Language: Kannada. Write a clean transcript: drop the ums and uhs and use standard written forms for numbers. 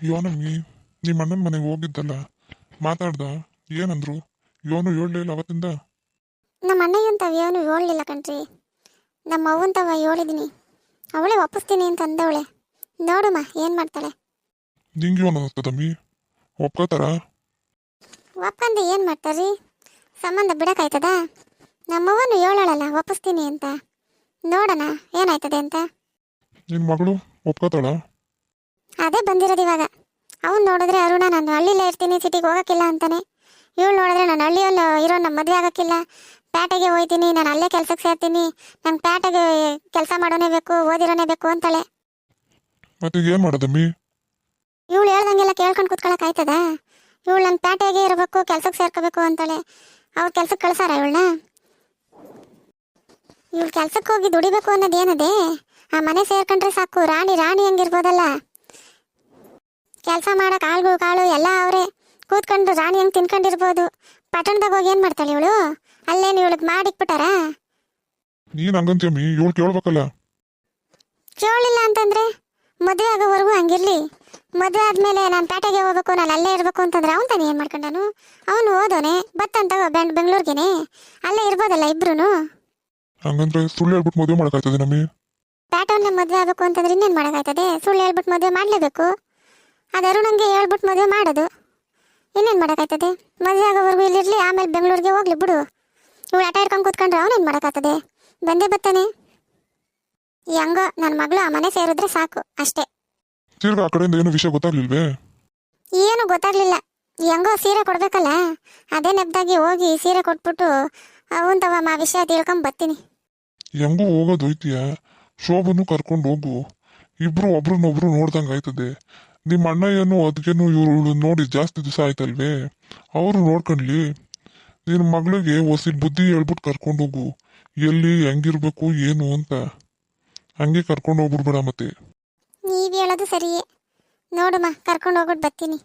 ಯೋನಮ್ಮಿ ನಿಮ್ಮ ಅಣ್ಣನ ಮನೆಗೆ ಹೋಗಿದ್ದಲ್ಲ, ಮಾತಾಡ್ದ? ಏನಂದ್ರು? ಯೋನು ಹೇಳಲಿಲ್ಲ ಅವತ್ತಿಂದ? ನಮ್ಮ ಅಣ್ಣಯ್ಯಂತವ ಏನು ಹೇಳಲಿಲ್ಲ ಕಣ್ರಿ. ನಮ್ಮ ಅವ್ವಂತವ ಹೇಳಿದ್ದೀನಿ, ಅವಳೇ ಒಪ್ಪಿಸ್ತೀನಿ ಅಂತ ಅಂದವಳೆ. ನೋಡುಮ್ಮ ಏನು ಮಾಡ್ತಾಳೆ. ನಿಂಗೆ ಯೋನು ಅನ್ನಿಸ್ತದಮ್ಮಿ? ಒಪ್ಕೋತಾರ? ಒಪ್ಕಂದು ಏನು ಮಾಡ್ತಾರ್ರಿ? ಸಂಬಂಧ ಬಿಡೋಕ್ಕಾಯ್ತದ? ನಮ್ಮವ್ವನು ಹೇಳೋಳಲ್ಲ ಒಪ್ಪಿಸ್ತೀನಿ ಅಂತ. ನೋಡೋಣ ಏನಾಯ್ತದೆ ಅಂತ. ನಿನ್ನ ಮಗಳು ಒಪ್ಕೋತಾಳ? ಅದೇ ಬಂದಿರೋದು ಇವಾಗ. ಅವ್ನು ನೋಡಿದ್ರೆ ಅರುಣ ನಾನು ಹಳ್ಳಿಲೇ ಇರ್ತೀನಿ, ಸಿಟಿಗೆ ಹೋಗೋಕ್ಕಿಲ್ಲ ಅಂತಾನೆ. ಇವಳು ನೋಡಿದ್ರೆ ನಾನು ಹಳ್ಳಿಯಲ್ಲಿ ಇರೋ ನಮ್ಮ ಮದುವೆ ಆಗೋಕ್ಕಿಲ್ಲ, ಪೇಟೆಗೆ ಹೋಗ್ತೀನಿ, ನಾನು ಅಲ್ಲೇ ಕೆಲ್ಸಕ್ಕೆ ಸೇರ್ತೀನಿ, ನಂಗೆ ಪೇಟೆಗೆ ಕೆಲಸ ಮಾಡೋನೇ ಬೇಕು, ಓದಿರೋನೇ ಬೇಕು ಅಂತಾಳೆ. ಮತ್ತೆ ಈಗ ಏನು ಮಾಡೋದಮ್ಮಿ? ಇವಳು ಹೇಳ್ದಂಗೆಲ್ಲ ಕೇಳ್ಕೊಂಡು ಕೂತ್ಕೊಳ್ಳೋಕೆ ಆಯ್ತದ? ಇವಳು ನನ್ನ ಪೇಟೆಗೆ ಇರಬೇಕು, ಕೆಲ್ಸಕ್ಕೆ ಸೇರ್ಕೋಬೇಕು ಅಂತಾಳೆ. ಅವ್ರು ಕೆಲ್ಸಕ್ಕೆ ಕಳ್ಸಾರ ಇವಳನ್ನ? ಇವಳು ಕೆಲ್ಸಕ್ಕೆ ಹೋಗಿ ದುಡಿಬೇಕು ಅನ್ನೋದು ಏನದೆ? ಆ ಮನೆ ಸೇರ್ಕೊಂಡ್ರೆ ಸಾಕು, ರಾಣಿ ರಾಣಿ ಹಂಗಿರ್ಬೋದಲ್ಲ. ಕೆಲಸ ಮಾಡೋಕೆ ಆಳ್ಗಳು ಕಾಳು ಎಲ್ಲ ಅವರೇ, ಕೂತ್ಕೊಂಡು ರಾಣಿ ಹಂಗೆ ತಿನ್ಕೊಂಡಿರ್ಬೋದು. ಪಟ್ಟಣದಾಗ ಹೋಗಿ ಏನು ಮಾಡ್ತಾಳೆ ಇವಳು? ಅಲ್ಲೇನು ಇವಳಿಗೆ ಮಾಡಿಕ್ಬಿಟ್ಟಾರ? ನೀನು ಹಂಗಂತೀಯಮ್ಮಿ, ಇವಳು ಕೇಳ್ಬೇಕಲ್ಲ. ಕೇಳಲಿಲ್ಲ ಅಂತಂದ್ರೆ ಮದುವೆ ಆಗೋವರೆಗೂ ಹಂಗಿರ್ಲಿ. ಮದುವೆ ಆದಮೇಲೆ ನಾನು ಪೇಟೆಗೆ ಹೋಗ್ಬೇಕು, ನಾನು ಅಲ್ಲೇ ಇರಬೇಕು ಅಂತಂದ್ರೆ ಅವ್ನು ತಾನೇ ಏನು ಮಾಡ್ಕೊಂಡನು? ಅವನು ಓದೋನೆ ಬತ್ತಂತ ಬೆಂಗಳೂರಿಗೆನೆ, ಅಲ್ಲೇ ಇರ್ಬೋದಲ್ಲ ಇಬ್ರು. ಹಂಗಂದ್ರೆ ಸುಳ್ಳು ಹೇಳ್ಬಿಟ್ಟು ಮದುವೆ ಮಾಡೋಕ್ಕಾಯ್ತದೆ ನಮ್ಮಿ? ಪ್ಯಾಟರ್ನ ಮದುವೆ ಆಗಬೇಕು ಅಂತಂದ್ರೆ ಇನ್ನೇನು ಮಾಡೋಕ್ಕಾಯ್ತದೆ? ಸುಳ್ಳು ಹೇಳ್ಬಿಟ್ಟು ಮದುವೆ ಮಾಡಲೇಬೇಕು. ಅದು ಅರುಣಂಗೆ ಹೇಳ್ಬಿಟ್ಟು ಮದುವೆ ಮಾಡೋದು. ಇನ್ನೇನು ಮಾಡೋಕ್ಕಾಯ್ತದೆ? ಮದುವೆ ಆಗೋವರೆಗೂ ಇಲ್ಲಿರಲಿ, ಆಮೇಲೆ ಬೆಂಗಳೂರಿಗೆ ಹೋಗ್ಲಿ ಬಿಡು. ಇವಳು ಆಟ ಇಟ್ಕೊಂಡು ಕೂತ್ಕೊಂಡ್ರೆ ಅವನೇನು ಮಾಡೋಕ್ಕಾಗ್ತದೆ? ಬಂದೇ ಬರ್ತಾನೆ. ಹೆಂಗೋ ನನ್ನ ಮಗಳು ಆ ಮನೆ ಸೇರಿದ್ರೆ ಸಾಕು ಅಷ್ಟೇ. ತಿರ್ಗಾ ಆ ಕಡೆಯಿಂದ ಏನು ವಿಷಯ ಗೊತ್ತಾಗ್ಲಿಲ್ವೇ? ಏನು ಗೊತ್ತಾಗ್ಲಿಲ್ಲ. ಹೆಂಗೋ ಸೀರೆ ಕೊಡ್ಬೇಕಲ್ಲ, ಅದೇ ನೆಪದಾಗಿ ಹೋಗಿ ಸೀರೆ ಕೊಟ್ಬಿಟ್ಟು ಅವಂತವ ಮಾ ವಿಷಯ ತಿಳ್ಕೊಂಡ್ ಬರ್ತೀನಿ. ಹೆಂಗೂ ಹೋಗೋದು ಐತಿಯ, ಶೋಭನು ಕರ್ಕೊಂಡು ಹೋಗು. ಇಬ್ರು ಒಬ್ರನ್ನೊಬ್ರು ನೋಡ್ದಂಗೆ ಆಯ್ತದೆ. ನಿಮ್ಮ ಅಣ್ಣ ಏನು ಅದಕ್ಕೇನು ಇವ್ರು ನೋಡಿ ಜಾಸ್ತಿ ದಿವಸ ಆಯ್ತಲ್ವೇ, ಅವರು ನೋಡ್ಕೊಂಡ್ಲಿ. ನಿನ್ನ ಮಗಳಿಗೆ ಹೊಸಿ ಬುದ್ಧಿ ಹೇಳ್ಬಿಟ್ಟು ಕರ್ಕೊಂಡು ಹೋಗು, ಎಲ್ಲಿ ಹೆಂಗಿರ್ಬೇಕು ಏನು ಅಂತ. ಹಂಗೆ ಕರ್ಕೊಂಡು ಹೋಗ್ಬಿಡ್ಬೇಡ ಮತ್ತೆ. ನೀವು ಹೇಳೋದು ಸರಿಯೇ. ನೋಡುಮ್ಮ ಕರ್ಕೊಂಡು ಹೋಗ್ಬಿಟ್ಟು ಬರ್ತೀನಿ.